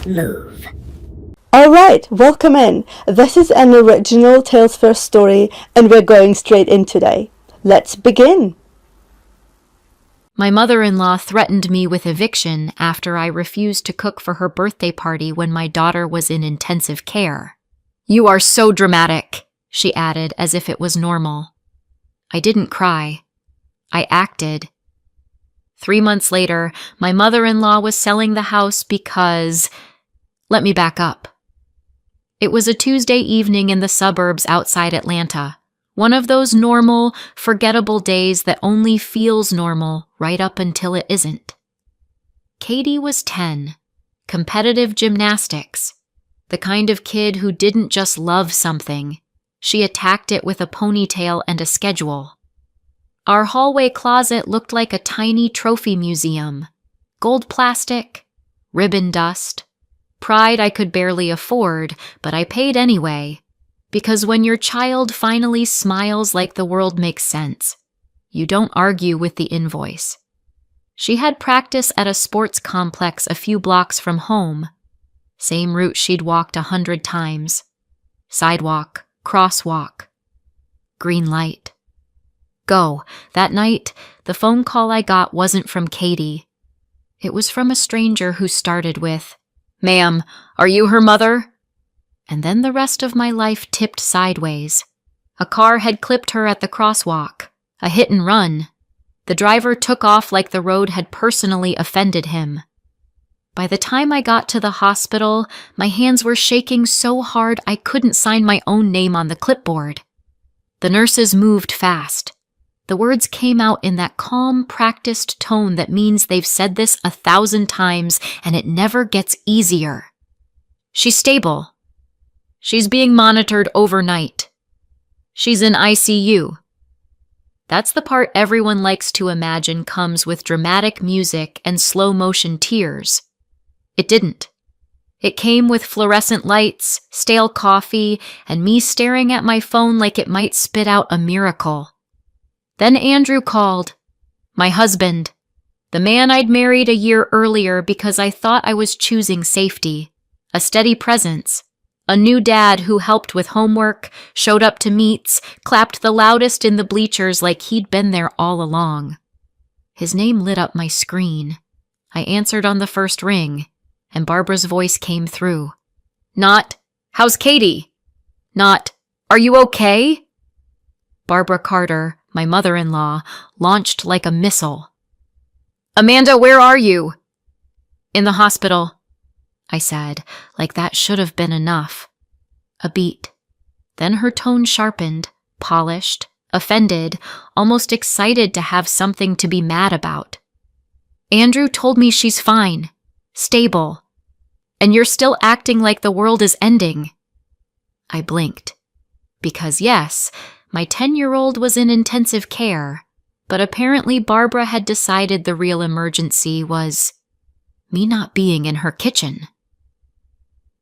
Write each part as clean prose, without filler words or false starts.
Move. Alright, welcome in. This is an original Tales First story, and we're going straight in today. Let's begin. My mother-in-law threatened me with eviction after I refused to cook for her birthday party when my daughter was in intensive care. "You are so dramatic," she added as if it was normal. I didn't cry. I acted. 3 months later, my mother-in-law was selling the house because... Let me back up. It was a Tuesday evening in the suburbs outside Atlanta. One of those normal, forgettable days that only feels normal right up until it isn't. Katie was 10. Competitive gymnastics. The kind of kid who didn't just love something. She attacked it with a ponytail and a schedule. Our hallway closet looked like a tiny trophy museum. Gold plastic, ribbon dust, pride I could barely afford, but I paid anyway. Because when your child finally smiles like the world makes sense, you don't argue with the invoice. She had practice at a sports complex a few blocks from home. Same route she'd walked 100 times. Sidewalk, crosswalk, green light. Go. That night, the phone call I got wasn't from Katie. It was from a stranger who started with, "Ma'am, are you her mother?" And then the rest of my life tipped sideways. A car had clipped her at the crosswalk. A hit and run. The driver took off like the road had personally offended him. By the time I got to the hospital, my hands were shaking so hard I couldn't sign my own name on the clipboard. The nurses moved fast. The words came out in that calm, practiced tone that means they've said this 1,000 times and it never gets easier. "She's stable. She's being monitored overnight. She's in ICU." That's the part everyone likes to imagine comes with dramatic music and slow-motion tears. It didn't. It came with fluorescent lights, stale coffee, and me staring at my phone like it might spit out a miracle. Then Andrew called. My husband. The man I'd married a year earlier because I thought I was choosing safety. A steady presence. A new dad who helped with homework, showed up to meets, clapped the loudest in the bleachers like he'd been there all along. His name lit up my screen. I answered on the first ring, and Barbara's voice came through. Not, "How's Katie?" Not, "Are you okay?" Barbara Carter, my mother-in-law, launched like a missile. "Amanda, where are you?" "In the hospital," I said, like that should have been enough. A beat. Then her tone sharpened, polished, offended, almost excited to have something to be mad about. "Andrew told me she's fine, stable, and you're still acting like the world is ending." I blinked. Because yes, my 10-year-old was in intensive care, but apparently Barbara had decided the real emergency was me not being in her kitchen.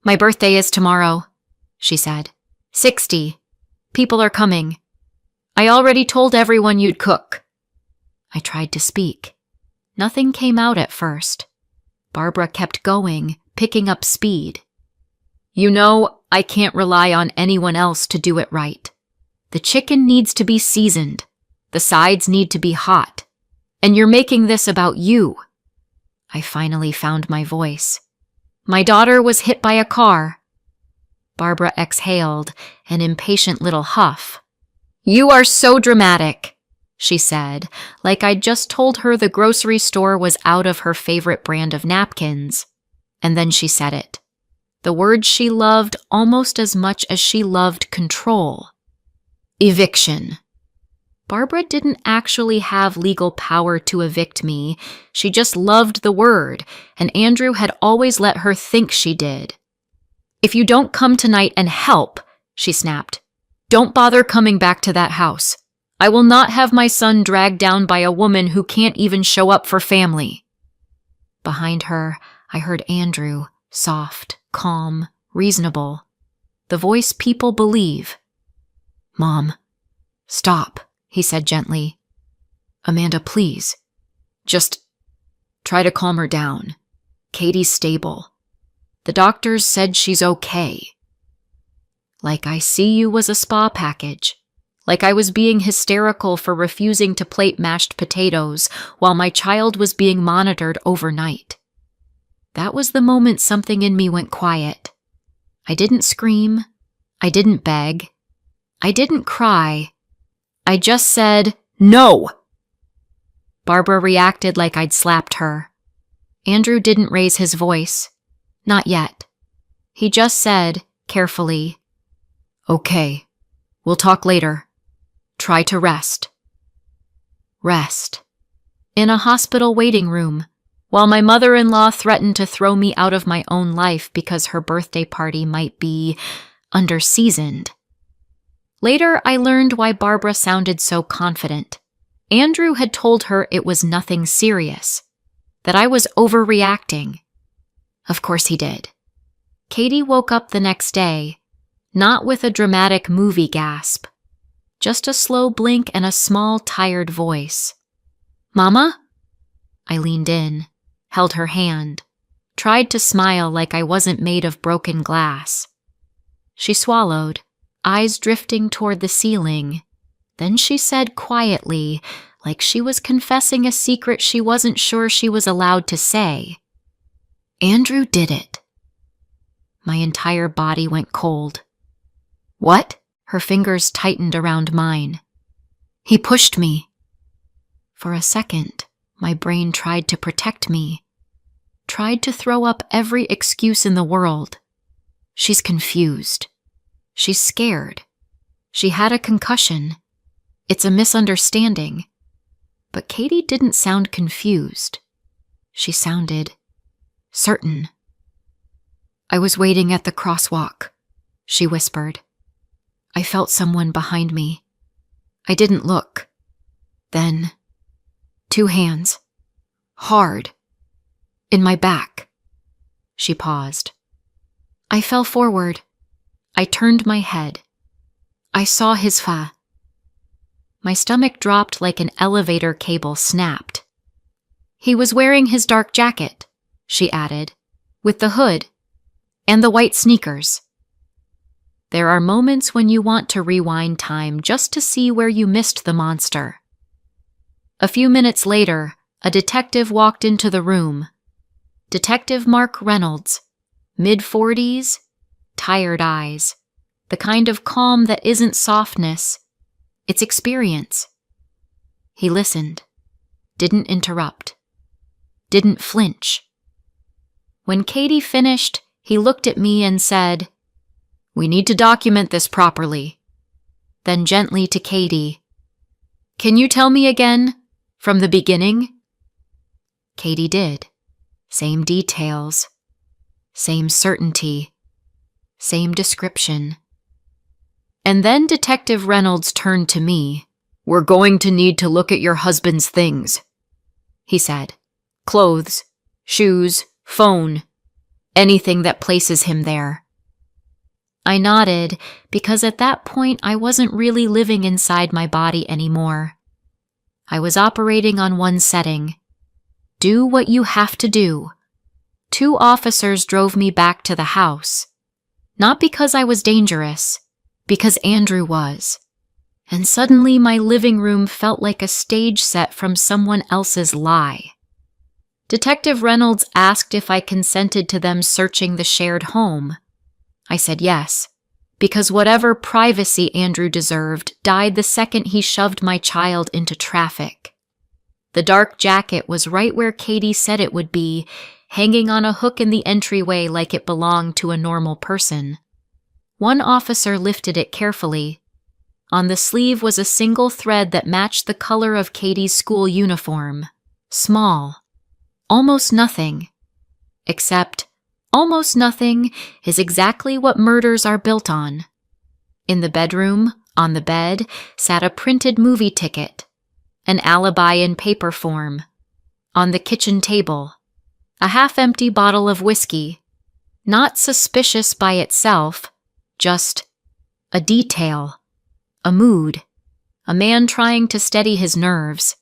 "My birthday is tomorrow," she said. 60. People are coming. I already told everyone you'd cook." I tried to speak. Nothing came out at first. Barbara kept going, picking up speed. "You know, I can't rely on anyone else to do it right. The chicken needs to be seasoned. The sides need to be hot. And you're making this about you." I finally found my voice. "My daughter was hit by a car." Barbara exhaled, an impatient little huff. "You are so dramatic," she said, like I'd just told her the grocery store was out of her favorite brand of napkins. And then she said it. The word she loved almost as much as she loved control. Eviction. Barbara didn't actually have legal power to evict me. She just loved the word, and Andrew had always let her think she did. "If you don't come tonight and help," she snapped, "don't bother coming back to that house. I will not have my son dragged down by a woman who can't even show up for family." Behind her, I heard Andrew, soft, calm, reasonable. The voice people believe. "Mom, stop," he said gently. "Amanda, please. Just try to calm her down. Katie's stable. The doctors said she's okay. Like I see you was a spa package. Like I was being hysterical for refusing to plate mashed potatoes while my child was being monitored overnight. That was the moment something in me went quiet. I didn't scream. I didn't beg. I didn't cry. I just said, "No!" Barbara reacted like I'd slapped her. Andrew didn't raise his voice. Not yet. He just said, carefully, "Okay, we'll talk later. Try to rest." Rest. In a hospital waiting room, while my mother-in-law threatened to throw me out of my own life because her birthday party might be under-seasoned. Later, I learned why Barbara sounded so confident. Andrew had told her it was nothing serious, that I was overreacting. Of course he did. Katie woke up the next day, not with a dramatic movie gasp, just a slow blink and a small, tired voice. "Mama?" I leaned in, held her hand, tried to smile like I wasn't made of broken glass. She swallowed, eyes drifting toward the ceiling. Then she said quietly, like she was confessing a secret she wasn't sure she was allowed to say, "Andrew did it." My entire body went cold. "What?" Her fingers tightened around mine. "He pushed me." For a second, my brain tried to protect me, tried to throw up every excuse in the world. She's confused. She's scared. She had a concussion. It's a misunderstanding. But Katie didn't sound confused. She sounded certain. "I was waiting at the crosswalk," she whispered. I felt someone behind me. I didn't look. Then, 2 hands. Hard. In my back. She paused. I fell forward. I turned my head. I saw his face. My stomach dropped like an elevator cable snapped. "He was wearing his dark jacket," she added, "with the hood and the white sneakers." There are moments when you want to rewind time just to see where you missed the monster. A few minutes later, a detective walked into the room. Detective Mark Reynolds, mid-40s, tired eyes, the kind of calm that isn't softness, it's experience. He listened, didn't interrupt, didn't flinch. When Katie finished, he looked at me and said, "We need to document this properly." Then gently to Katie, "Can you tell me again, from the beginning?" Katie did. Same details. Same certainty. Same description. And then Detective Reynolds turned to me. "We're going to need to look at your husband's things," he said. "Clothes, shoes, phone, anything that places him there." I nodded because at that point I wasn't really living inside my body anymore. I was operating on one setting. Do what you have to do. 2 officers drove me back to the house. Not because I was dangerous, because Andrew was. And suddenly my living room felt like a stage set from someone else's lie. Detective Reynolds asked if I consented to them searching the shared home. I said yes, because whatever privacy Andrew deserved died the second he shoved my child into traffic. The dark jacket was right where Katie said it would be, hanging on a hook in the entryway like it belonged to a normal person. One officer lifted it carefully. On the sleeve was a single thread that matched the color of Katie's school uniform. Small. Almost nothing. Except almost nothing is exactly what murders are built on. In the bedroom, on the bed, sat a printed movie ticket, an alibi in paper form. On the kitchen table, a half-empty bottle of whiskey, not suspicious by itself, just a detail, a mood, a man trying to steady his nerves.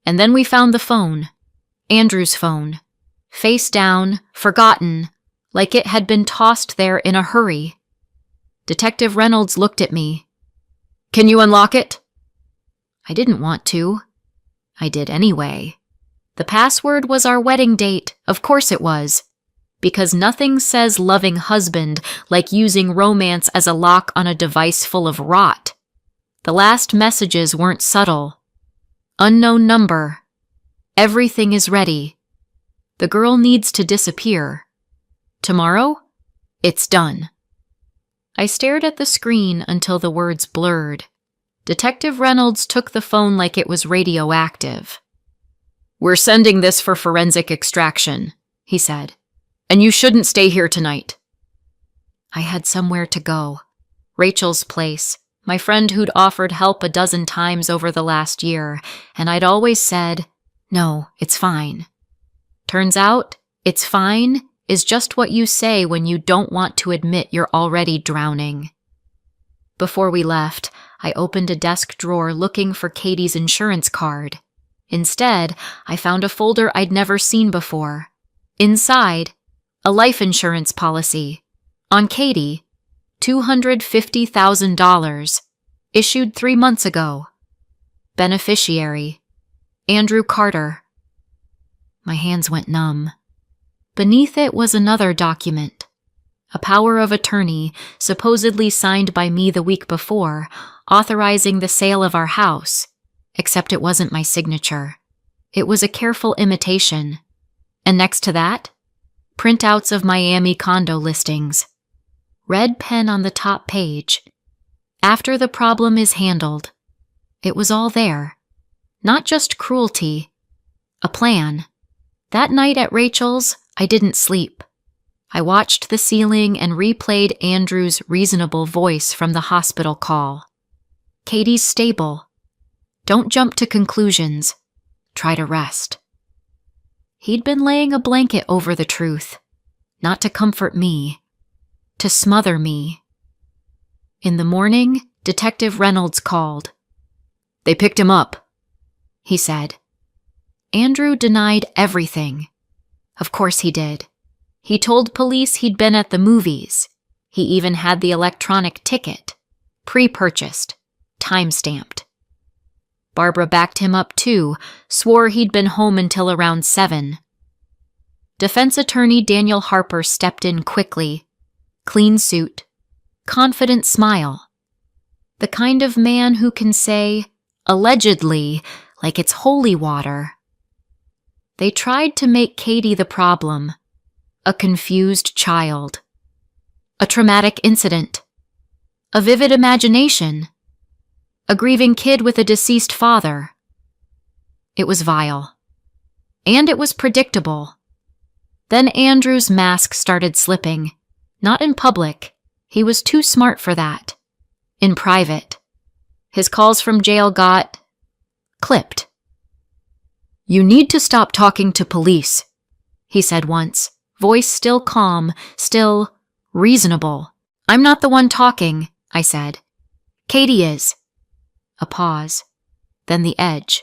And then we found the phone, Andrew's phone, face down, forgotten, like it had been tossed there in a hurry. Detective Reynolds looked at me. "Can you unlock it?" I didn't want to. I did anyway. The password was our wedding date. Of course it was. Because nothing says loving husband like using romance as a lock on a device full of rot. The last messages weren't subtle. Unknown number. Everything is ready. The girl needs to disappear. Tomorrow? It's done. I stared at the screen until the words blurred. Detective Reynolds took the phone like it was radioactive. "We're sending this for forensic extraction," he said. "And you shouldn't stay here tonight." I had somewhere to go. Rachel's place, my friend who'd offered help a dozen times over the last year, and I'd always said, "No, it's fine." Turns out, "it's fine" is just what you say when you don't want to admit you're already drowning. Before we left, I opened a desk drawer looking for Katie's insurance card. Instead, I found a folder I'd never seen before. Inside, a life insurance policy. On Katie, $250,000. Issued 3 months ago. Beneficiary, Andrew Carter. My hands went numb. Beneath it was another document. A power of attorney, supposedly signed by me the week before, authorizing the sale of our house, except it wasn't my signature. It was a careful imitation. And next to that, printouts of Miami condo listings. Red pen on the top page. After the problem is handled. It was all there. Not just cruelty. A plan. That night at Rachel's, I didn't sleep. I watched the ceiling and replayed Andrew's reasonable voice from the hospital call. Katie's stable. Don't jump to conclusions. Try to rest. He'd been laying a blanket over the truth. Not to comfort me. To smother me. In the morning, Detective Reynolds called. "They picked him up," he said. Andrew denied everything. Of course he did. He told police he'd been at the movies. He even had the electronic ticket. Pre-purchased. Time-stamped. Barbara backed him up too, swore he'd been home until around 7. Defense attorney Daniel Harper stepped in quickly. Clean suit. Confident smile. The kind of man who can say, allegedly, like it's holy water. They tried to make Katie the problem. A confused child. A traumatic incident. A vivid imagination. A grieving kid with a deceased father. It was vile. And it was predictable. Then Andrew's mask started slipping. Not in public. He was too smart for that. In private. His calls from jail got clipped. "You need to stop talking to police," he said once, voice still calm, still reasonable. "I'm not the one talking," I said. "Katie is." A pause. Then the edge.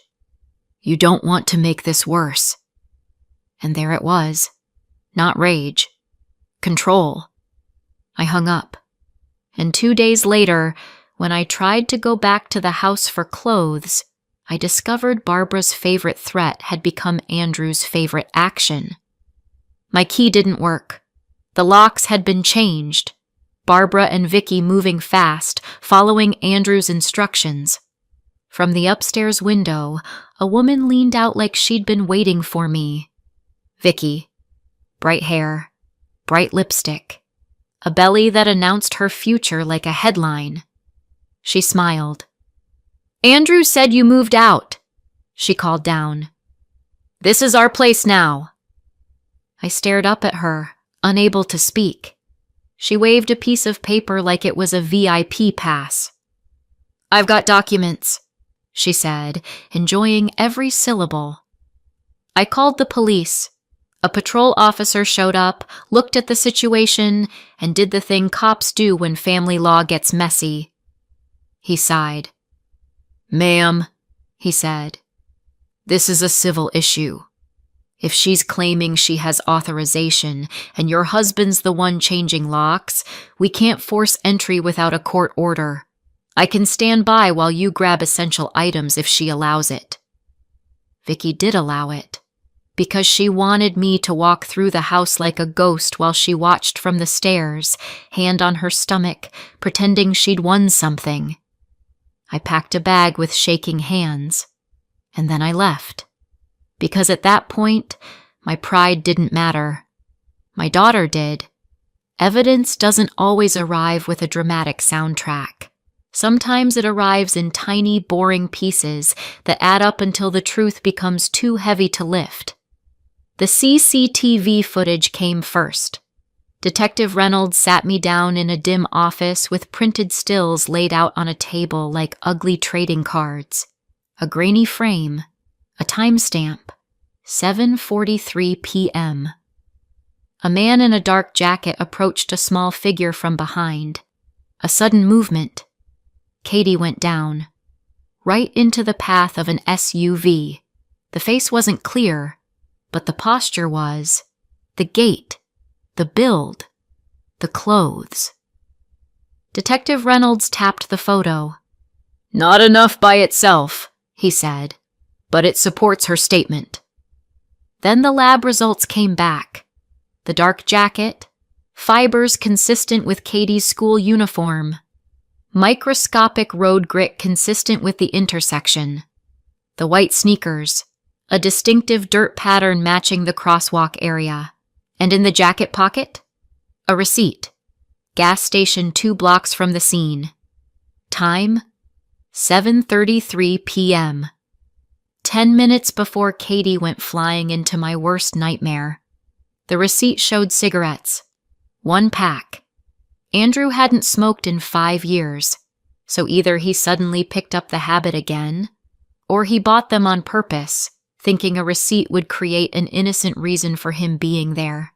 "You don't want to make this worse." And there it was. Not rage. Control. I hung up. And 2 days later, when I tried to go back to the house for clothes, I discovered Barbara's favorite threat had become Andrew's favorite action. My key didn't work. The locks had been changed. Barbara and Vicky moving fast, following Andrew's instructions. From the upstairs window, a woman leaned out like she'd been waiting for me. Vicky. Bright hair. Bright lipstick. A belly that announced her future like a headline. She smiled. "Andrew said you moved out," she called down. "This is our place now." I stared up at her, unable to speak. She waved a piece of paper like it was a VIP pass. "I've got documents," she said, enjoying every syllable. I called the police. A patrol officer showed up, looked at the situation, and did the thing cops do when family law gets messy. He sighed. "Ma'am," he said, "this is a civil issue. If she's claiming she has authorization and your husband's the one changing locks, we can't force entry without a court order. I can stand by while you grab essential items if she allows it." Vicky did allow it, because she wanted me to walk through the house like a ghost while she watched from the stairs, hand on her stomach, pretending she'd won something. I packed a bag with shaking hands, and then I left. Because at that point, my pride didn't matter. My daughter did. Evidence doesn't always arrive with a dramatic soundtrack. Sometimes it arrives in tiny, boring pieces that add up until the truth becomes too heavy to lift. The CCTV footage came first. Detective Reynolds sat me down in a dim office with printed stills laid out on a table like ugly trading cards. A grainy frame, a timestamp, 7:43 p.m. A man in a dark jacket approached a small figure from behind. A sudden movement. Katie went down, right into the path of an SUV. The face wasn't clear, but the posture was, the gait, the build, the clothes. Detective Reynolds tapped the photo. "Not enough by itself," he said, "but it supports her statement." Then the lab results came back. The dark jacket, fibers consistent with Katie's school uniform, microscopic road grit consistent with the intersection, the white sneakers, a distinctive dirt pattern matching the crosswalk area, and in the jacket pocket, a receipt, gas station 2 blocks from the scene. Time, 7:33 p.m. 10 minutes before Katie went flying into my worst nightmare. The receipt showed cigarettes. 1 pack. Andrew hadn't smoked in 5 years, so either he suddenly picked up the habit again, or he bought them on purpose, thinking a receipt would create an innocent reason for him being there.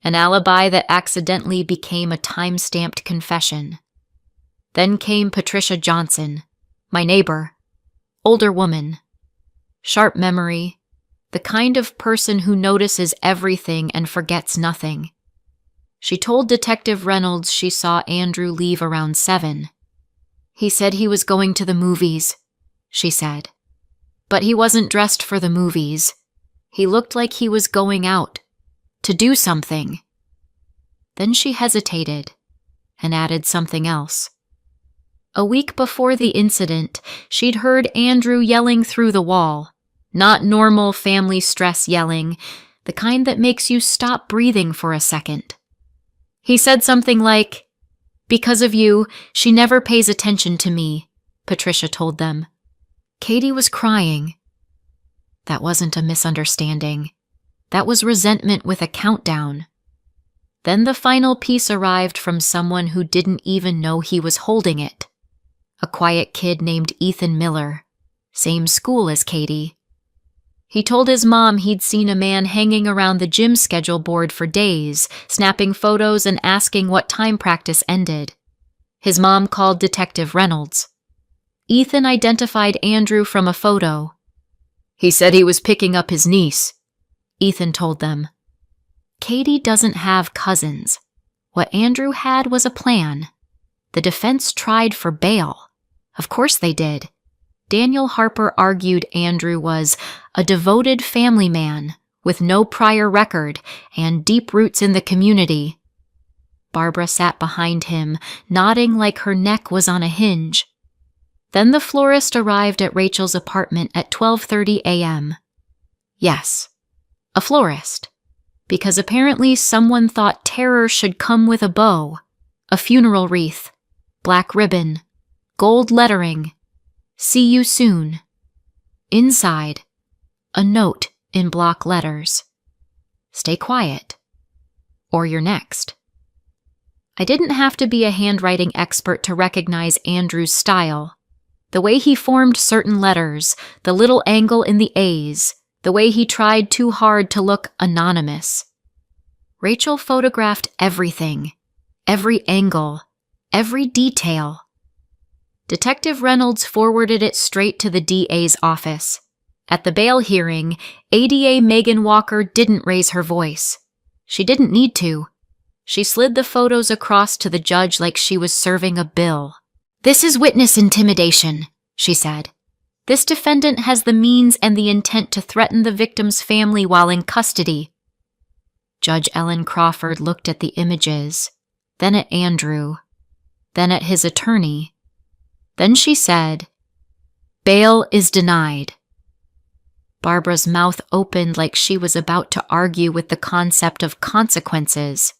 An alibi that accidentally became a time-stamped confession. Then came Patricia Johnson, my neighbor, older woman. Sharp memory, the kind of person who notices everything and forgets nothing. She told Detective Reynolds she saw Andrew leave around 7. "He said he was going to the movies," she said. "But he wasn't dressed for the movies. He looked like he was going out, to do something." Then she hesitated and added something else. A week before the incident, she'd heard Andrew yelling through the wall. Not normal family stress yelling, the kind that makes you stop breathing for a second. He said something like, "Because of you, she never pays attention to me," Patricia told them. Katie was crying. That wasn't a misunderstanding. That was resentment with a countdown. Then the final piece arrived from someone who didn't even know he was holding it. A quiet kid named Ethan Miller, same school as Katie. He told his mom he'd seen a man hanging around the gym schedule board for days, snapping photos and asking what time practice ended. His mom called Detective Reynolds. Ethan identified Andrew from a photo. "He said he was picking up his niece," Ethan told them. Katie doesn't have cousins. What Andrew had was a plan. The defense tried for bail. Of course they did. Daniel Harper argued Andrew was a devoted family man with no prior record and deep roots in the community. Barbara sat behind him, nodding like her neck was on a hinge. Then the florist arrived at Rachel's apartment at 12:30 a.m. Yes, a florist. Because apparently someone thought terror should come with a bow, a funeral wreath, black ribbon, gold lettering, "See you soon." Inside, a note in block letters. "Stay quiet, or you're next." I didn't have to be a handwriting expert to recognize Andrew's style. The way he formed certain letters, the little angle in the A's, the way he tried too hard to look anonymous. Rachel photographed everything, every angle, every detail. Detective Reynolds forwarded it straight to the DA's office. At the bail hearing, ADA Megan Walker didn't raise her voice. She didn't need to. She slid the photos across to the judge like she was serving a bill. "This is witness intimidation," she said. "This defendant has the means and the intent to threaten the victim's family while in custody." Judge Ellen Crawford looked at the images, then at Andrew, then at his attorney. Then she said, "Bail is denied." Barbara's mouth opened like she was about to argue with the concept of consequences.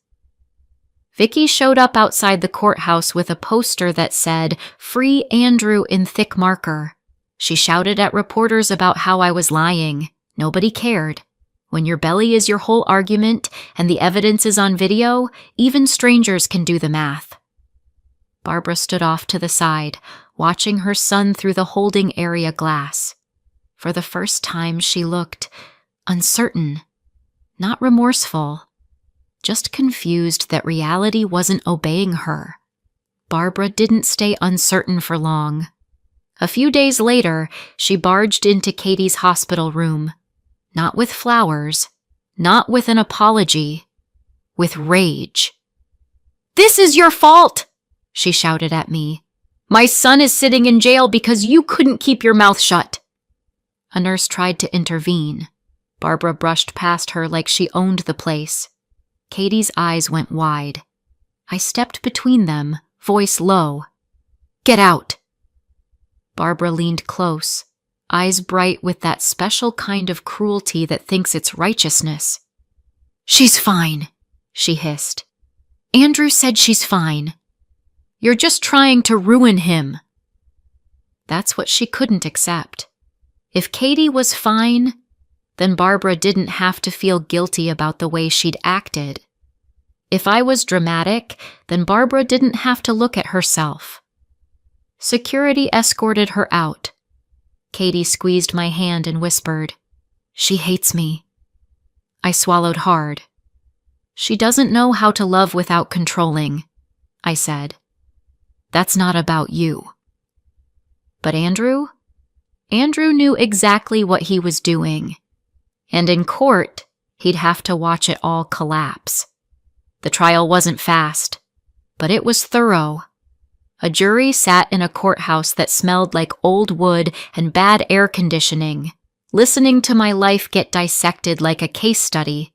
Vicky showed up outside the courthouse with a poster that said, "Free Andrew" in thick marker. She shouted at reporters about how I was lying. Nobody cared. When your belly is your whole argument and the evidence is on video, even strangers can do the math. Barbara stood off to the side, watching her son through the holding area glass. For the first time, she looked uncertain, not remorseful, just confused that reality wasn't obeying her. Barbara didn't stay uncertain for long. A few days later, she barged into Katie's hospital room, not with flowers, not with an apology, with rage. "This is your fault!" she shouted at me. "My son is sitting in jail because you couldn't keep your mouth shut." A nurse tried to intervene. Barbara brushed past her like she owned the place. Katie's eyes went wide. I stepped between them, voice low. "Get out!" Barbara leaned close, eyes bright with that special kind of cruelty that thinks it's righteousness. "She's fine," she hissed. "Andrew said she's fine. You're just trying to ruin him." That's what she couldn't accept. If Katie was fine, then Barbara didn't have to feel guilty about the way she'd acted. If I was dramatic, then Barbara didn't have to look at herself. Security escorted her out. Katie squeezed my hand and whispered, "She hates me." I swallowed hard. "She doesn't know how to love without controlling," I said. "That's not about you." But Andrew? Andrew knew exactly what he was doing. And in court, he'd have to watch it all collapse. The trial wasn't fast, but it was thorough. A jury sat in a courthouse that smelled like old wood and bad air conditioning, listening to my life get dissected like a case study.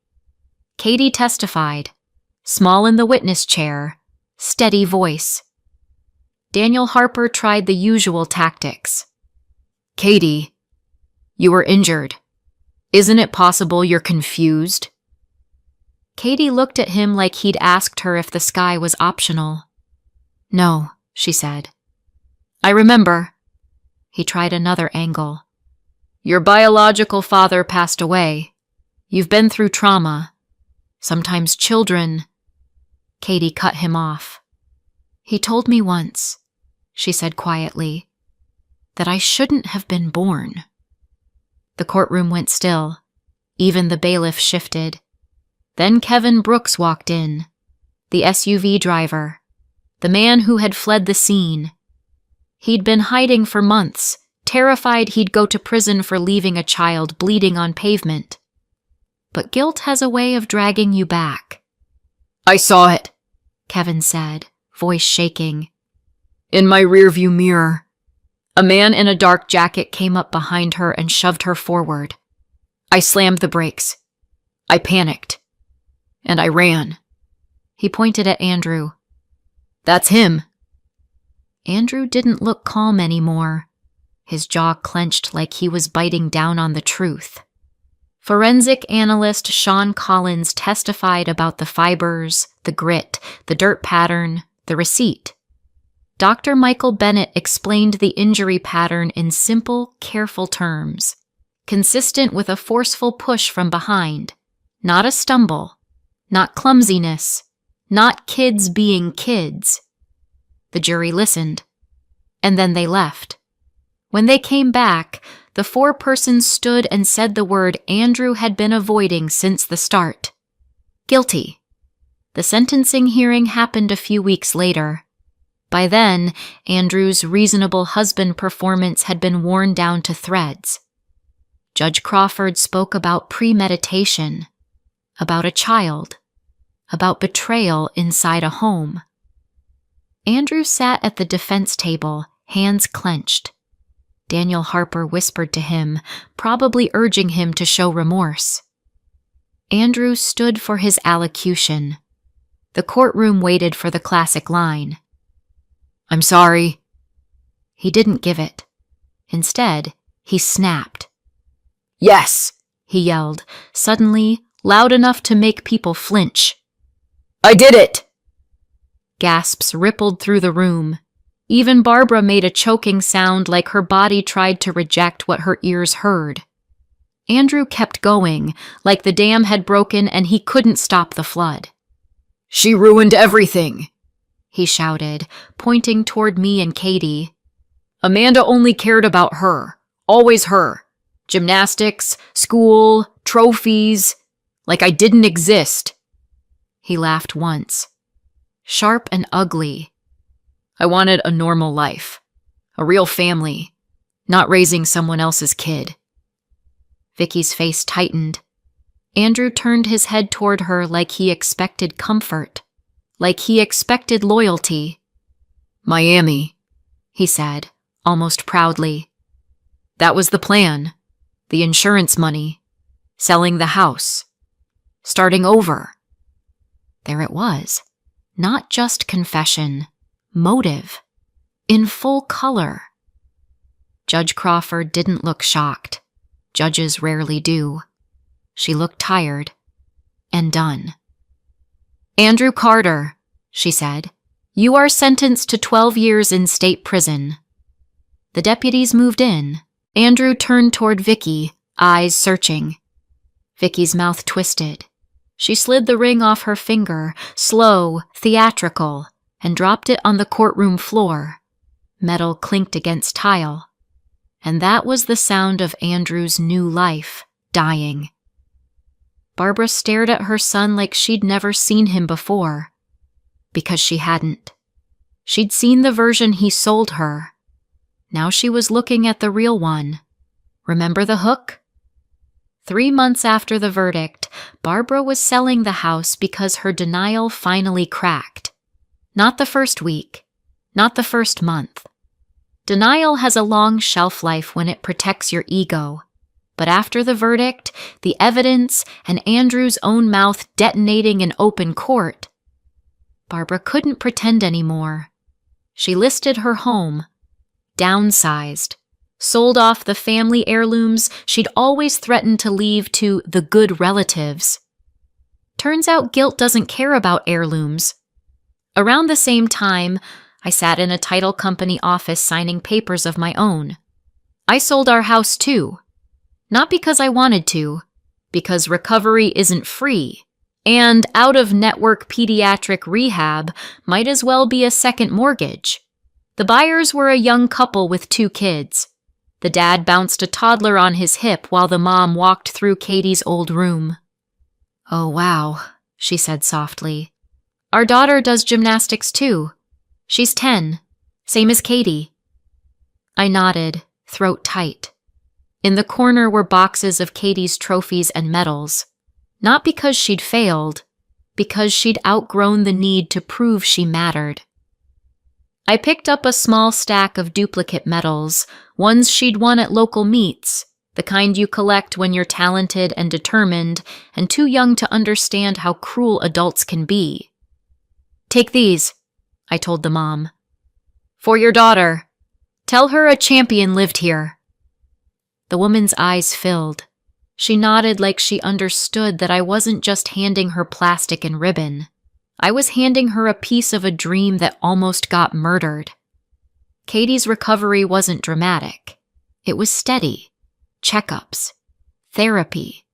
Katie testified, small in the witness chair, steady voice. Daniel Harper tried the usual tactics. "Katie, you were injured. Isn't it possible you're confused?" Katie looked at him like he'd asked her if the sky was optional. "No," she said. "I remember." He tried another angle. "Your biological father passed away. You've been through trauma. Sometimes children—" Katie cut him off. "He told me once," she said quietly, "that I shouldn't have been born." The courtroom went still. Even the bailiff shifted. Then Kevin Brooks walked in, the SUV driver, the man who had fled the scene. He'd been hiding for months, terrified he'd go to prison for leaving a child bleeding on pavement. But guilt has a way of dragging you back. "I saw it," Kevin said, voice shaking. "In my rearview mirror. A man in a dark jacket came up behind her and shoved her forward. I slammed the brakes. I panicked. And I ran." He pointed at Andrew. "That's him." Andrew didn't look calm anymore. His jaw clenched like he was biting down on the truth. Forensic analyst Sean Collins testified about the fibers, the grit, the dirt pattern, the receipt. Dr. Michael Bennett explained the injury pattern in simple, careful terms, consistent with a forceful push from behind, not a stumble, not clumsiness, not kids being kids. The jury listened, and then they left. When they came back, the four persons stood and said the word Andrew had been avoiding since the start. Guilty. The sentencing hearing happened a few weeks later. By then, Andrew's reasonable husband performance had been worn down to threads. Judge Crawford spoke about premeditation, about a child, about betrayal inside a home. Andrew sat at the defense table, hands clenched. Daniel Harper whispered to him, probably urging him to show remorse. Andrew stood for his allocution. The courtroom waited for the classic line. "I'm sorry." He didn't give it. Instead, he snapped. "Yes," he yelled, suddenly loud enough to make people flinch. "I did it!" Gasps rippled through the room. Even Barbara made a choking sound like her body tried to reject what her ears heard. Andrew kept going, like the dam had broken and he couldn't stop the flood. "She ruined everything," he shouted, pointing toward me and Katie. "Amanda only cared about her. Always her. Gymnastics, school, trophies. Like I didn't exist." He laughed once. Sharp and ugly. "I wanted a normal life. A real family. Not raising someone else's kid." Vicky's face tightened. Andrew turned his head toward her like he expected comfort. Like he expected loyalty. "Miami," he said, almost proudly. "That was the plan. The insurance money. Selling the house. Starting over." There it was. Not just confession. Motive. In full color. Judge Crawford didn't look shocked. Judges rarely do. She looked tired. And done. "Andrew Carter," she said, "you are sentenced to 12 years in state prison." The deputies moved in. Andrew turned toward Vicky, eyes searching. Vicky's mouth twisted. She slid the ring off her finger, slow, theatrical, and dropped it on the courtroom floor. Metal clinked against tile. And that was the sound of Andrew's new life, dying. Barbara stared at her son like she'd never seen him before. Because she hadn't. She'd seen the version he sold her. Now she was looking at the real one. Remember the hook? 3 months after the verdict, Barbara was selling the house because her denial finally cracked. Not the first week. Not the first month. Denial has a long shelf life when it protects your ego. But after the verdict, the evidence, and Andrew's own mouth detonating in open court, Barbara couldn't pretend anymore. She listed her home. Downsized. Sold off the family heirlooms she'd always threatened to leave to the good relatives. Turns out guilt doesn't care about heirlooms. Around the same time, I sat in a title company office signing papers of my own. I sold our house too. Not because I wanted to, because recovery isn't free, and out-of-network pediatric rehab might as well be a second mortgage. The buyers were a young couple with 2 kids. The dad bounced a toddler on his hip while the mom walked through Katie's old room. "Oh, wow," she said softly. "Our daughter does gymnastics too. She's 10, same as Katie." I nodded, throat tight. In the corner were boxes of Katie's trophies and medals. Not because she'd failed, because she'd outgrown the need to prove she mattered. I picked up a small stack of duplicate medals, ones she'd won at local meets, the kind you collect when you're talented and determined and too young to understand how cruel adults can be. "Take these," I told the mom. "For your daughter. Tell her a champion lived here." The woman's eyes filled. She nodded like she understood that I wasn't just handing her plastic and ribbon. I was handing her a piece of a dream that almost got murdered. Katie's recovery wasn't dramatic. It was steady. Checkups. Therapy.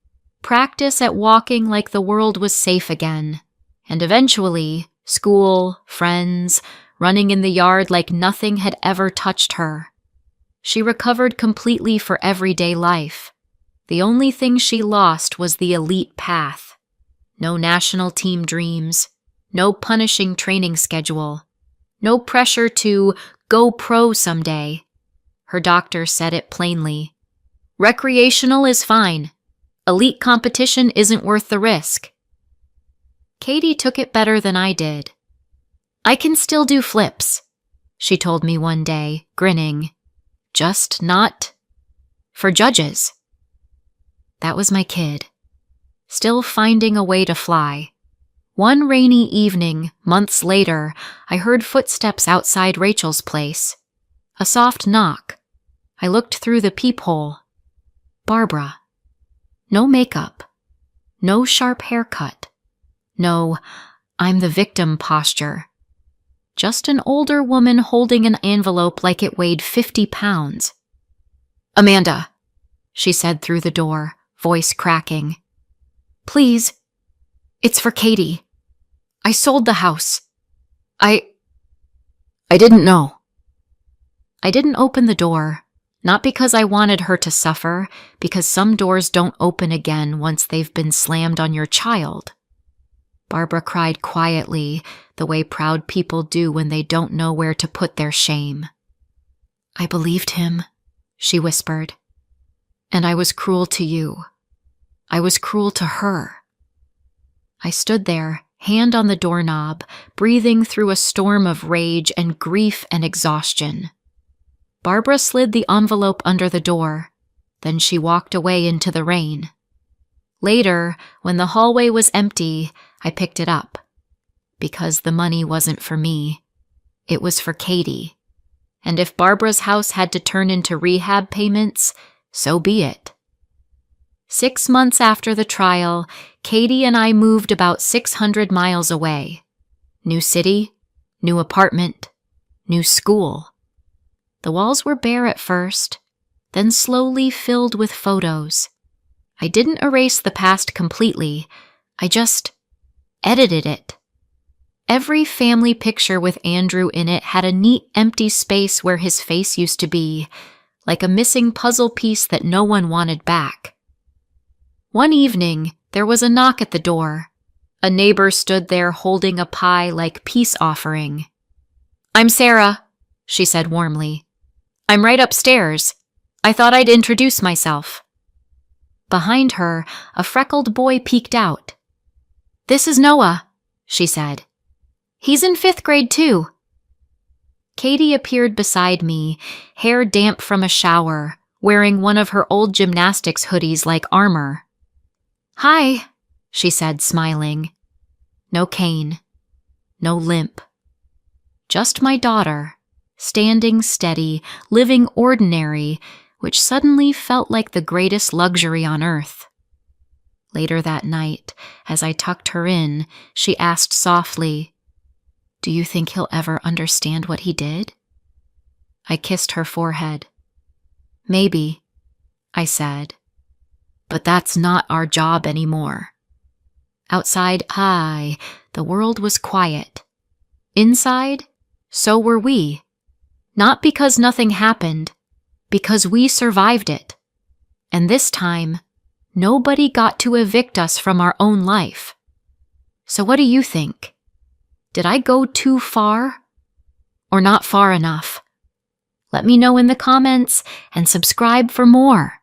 Practice at walking like the world was safe again. And eventually, school, friends, running in the yard like nothing had ever touched her. She recovered completely for everyday life. The only thing she lost was the elite path. No national team dreams. No punishing training schedule. No pressure to go pro someday. Her doctor said it plainly. Recreational is fine. Elite competition isn't worth the risk. Katie took it better than I did. I can still do flips, she told me one day, grinning. Just not for judges. That was my kid, still finding a way to fly. One rainy evening, months later, I heard footsteps outside Rachel's place. A soft knock. I looked through the peephole. Barbara. No makeup. No sharp haircut. No, I'm the victim posture. Just an older woman holding an envelope like it weighed 50 pounds. Amanda, she said through the door, voice cracking. Please, it's for Katie. I sold the house. I didn't know. I didn't open the door, not because I wanted her to suffer, because some doors don't open again once they've been slammed on your child. Barbara cried quietly, the way proud people do when they don't know where to put their shame. I believed him, she whispered. And I was cruel to you. I was cruel to her. I stood there, hand on the doorknob, breathing through a storm of rage and grief and exhaustion. Barbara slid the envelope under the door. Then she walked away into the rain. Later, when the hallway was empty, I picked it up. Because the money wasn't for me. It was for Katie. And if Barbara's house had to turn into rehab payments, so be it. 6 months after the trial, Katie and I moved about 600 miles away. New city, new apartment, new school. The walls were bare at first, then slowly filled with photos. I didn't erase the past completely, I just edited it. Every family picture with Andrew in it had a neat empty space where his face used to be, like a missing puzzle piece that no one wanted back. One evening, there was a knock at the door. A neighbor stood there holding a pie like peace offering. I'm Sarah, she said warmly. I'm right upstairs. I thought I'd introduce myself. Behind her, a freckled boy peeked out. This is Noah, she said. He's in 5th grade too. Katie appeared beside me, hair damp from a shower, wearing one of her old gymnastics hoodies like armor. Hi, she said, smiling. No cane, no limp. Just my daughter, standing steady, living ordinary, which suddenly felt like the greatest luxury on earth. Later that night, as I tucked her in, she asked softly, Do you think he'll ever understand what he did? I kissed her forehead. Maybe, I said. But that's not our job anymore. Outside, the world was quiet. Inside, so were we. Not because nothing happened, because we survived it. And this time, nobody got to evict us from our own life. So what do you think? Did I go too far? Or not far enough? Let me know in the comments and subscribe for more.